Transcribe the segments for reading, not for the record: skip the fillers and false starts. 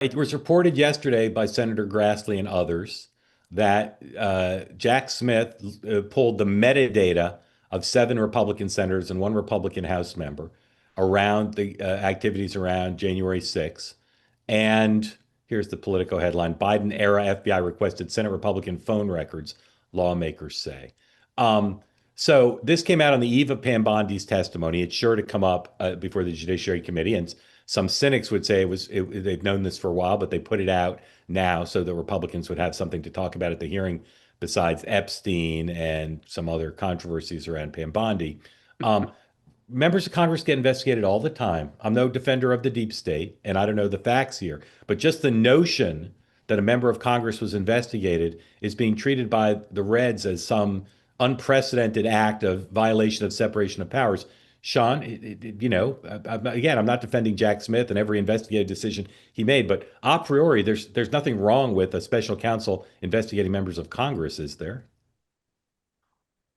It was reported yesterday by Senator Grassley and others that Jack Smith pulled the metadata of seven Republican senators and one Republican House member around the activities around January 6th. And here's the Politico headline: Biden era FBI requested Senate Republican phone records, lawmakers say. Um, so this came out on the eve of Pam Bondi's testimony. It's sure to come up before the Judiciary Committee. And some cynics would say they've known this for a while, but they put it out now so the Republicans would have something to talk about at the hearing besides Epstein and some other controversies around Pam Bondi. Um, Members of Congress get investigated all the time. I'm no defender of the deep state, and I don't know the facts here, but just the notion that a member of Congress was investigated is being treated by the Reds as some unprecedented act of violation of separation of powers. Sean, again, I'm not defending Jack Smith and every investigative decision he made, but a priori, there's nothing wrong with a special counsel investigating members of Congress, is there?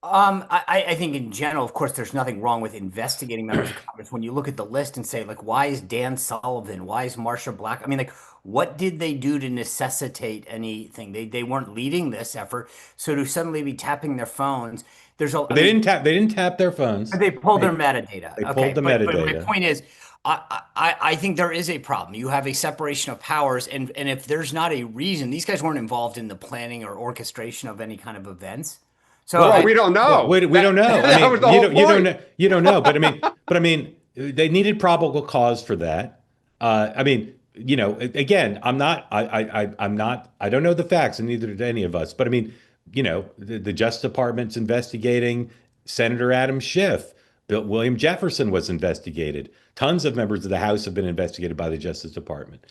I think in general, of course, there's nothing wrong with investigating members of Congress. When you look at the list and say, like, why is Dan Sullivan? Why is Marsha Black? I mean, like, what did they do to necessitate anything? They weren't leading this effort. So to suddenly be tapping their phones, I They mean, didn't tap their phones. they pulled their They metadata. they pulled Okay, the but my metadata. point is, I think there is a problem. You have a separation of powers, and if there's not a reason, these guys weren't involved in the planning or orchestration of any kind of events. So Well, Well, we don't well, know. we don't know. I That was mean, the whole point. you don't know. But I mean, they needed probable cause for that. I mean, again, I'm not. I don't know the facts, and neither did any of us. But I mean, the Justice Department's investigating Senator Adam Schiff. William Jefferson was investigated. Tons of members of the House have been investigated by the Justice Department.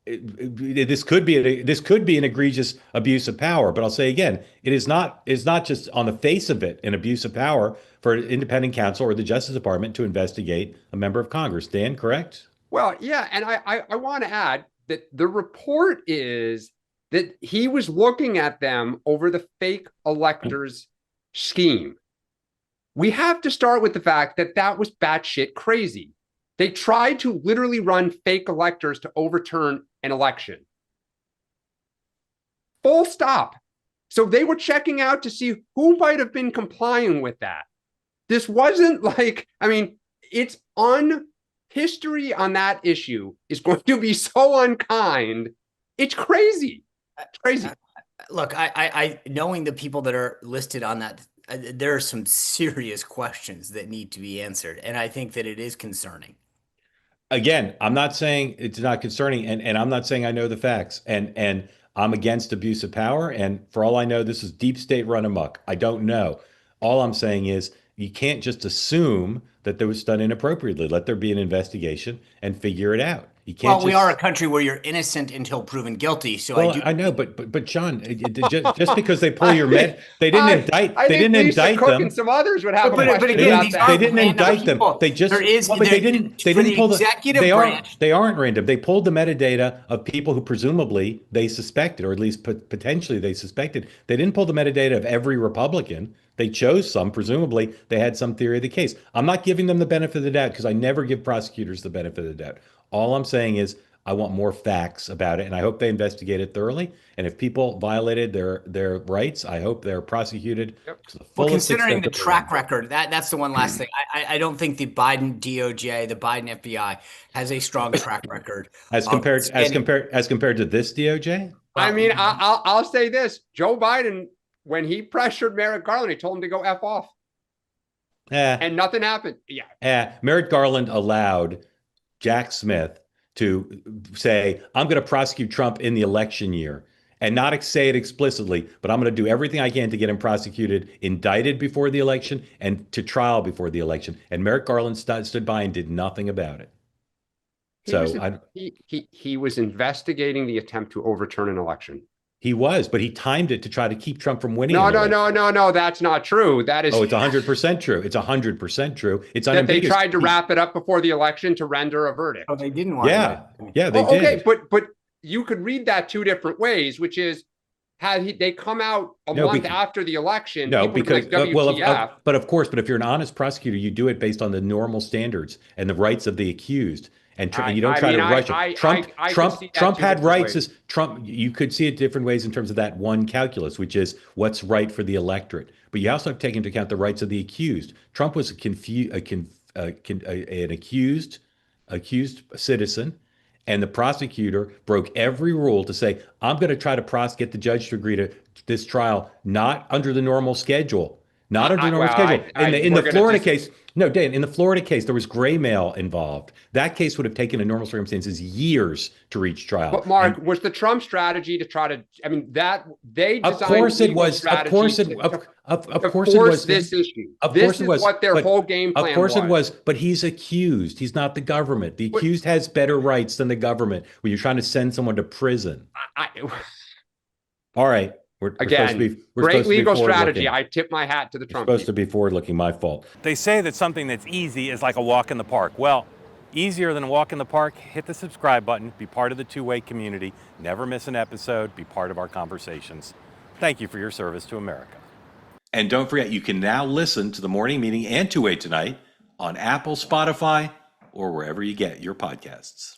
This could be an egregious abuse of power, but I'll say again, it is not just on the face of it an abuse of power for an independent counsel or the Justice Department to investigate a member of Congress. Dan, correct? Well, yeah, and I want to add that the report is that he was looking at them over the fake electors scheme. We have to start with the fact that that was batshit crazy. They tried to literally run fake electors to overturn an election. Full stop. So they were checking out to see who might have been complying with that. This wasn't like, I mean, it's on history on that issue is going to be so unkind. It's crazy. It's crazy. look, I knowing the people that are listed on that, there are some serious questions that need to be answered, and I think that it is concerning. Again, I'm not saying it's not concerning, and I'm not saying I know the facts, and I'm against abuse of power. And for all I know, this is deep state run amok. I don't know. All I'm saying is you can't just assume that there was done inappropriately. Let there be an investigation and figure it out. You can't Well, we are a just country where you're innocent until proven guilty, so I well, do. I know, but John, just because they pull your med, I they think didn't Lisa indict Cook and them. some others would have a But question again, about these that. They aren't didn't random indict them. people. They just There is well, but they for didn't the pull the executive branch. they aren't random. They pulled the metadata of people who presumably they suspected, or at least potentially they suspected. They didn't pull the metadata of every Republican. They chose some. Presumably, they had some theory of the case. I'm not giving them the benefit of the doubt because I never give prosecutors the benefit of the doubt. All I'm saying is I want more facts about it, and I hope they investigate it thoroughly. And if people violated their rights, I hope they're prosecuted Yep. to the Well, fullest considering extent the of the law. track record, that's the one last thing. I don't think the Biden DOJ, the Biden FBI, has a strong track record As of compared as standing. compared as compared to this DOJ? I Well, mean, I'll say this: Joe Biden, when he pressured Merrick Garland, he told him to go f off, Eh, and nothing happened. Yeah, Merrick Garland allowed Jack Smith to say, I'm going to prosecute Trump in the election year and not say it explicitly, but I'm going to do everything I can to get him prosecuted, indicted before the election, and to trial before the election. And Merrick Garland stood by and did nothing about it. he was So I, he was investigating the attempt to overturn an election. he was, but he timed it to try to keep Trump from winning No, an no, election. no, no, no. That's not true. That is Oh, it's 100% true. It's 100% true. It's that they unambiguous. tried to wrap it up before the election to render a verdict. oh, they didn't want Yeah, to. yeah, they Oh, okay, did. but you could read that two different ways, which is they come out a No, month because after the election, No, people would be because like well, WTF. but of course, but if you're an honest prosecutor, you do it based on the normal standards and the rights of the accused. And you don't try to rush it. Trump had rights as Trump. You could see it different ways in terms of that one calculus, which is what's right for the electorate. But you also have to take into account the rights of the accused. Trump was an accused citizen, and the prosecutor broke every rule to say, I'm going to try to get the judge to agree to this trial, not under the normal schedule. Not under normal schedule. In the Florida case, no, Dan, in the Florida case, there was gray mail involved. That case would have taken, in normal circumstances, years to reach trial. But Mark, was the Trump strategy to try to, I mean, that they designed of course it was. Of course it was. This issue. Of course it was. What their whole game plan was. Of course it was. But he's accused. He's not the government. The accused has better rights than the government when you're trying to send someone to prison. All right. We're great legal strategy. I tip my hat to the Trump. Supposed to be forward-looking. My fault. They say that something that's easy is like a walk in the park. Well, easier than a walk in the park. Hit the subscribe button. Be part of the two-way community. Never miss an episode. Be part of our conversations. Thank you for your service to America. And don't forget, you can now listen to the morning meeting and Two-Way Tonight on Apple, Spotify, or wherever you get your podcasts.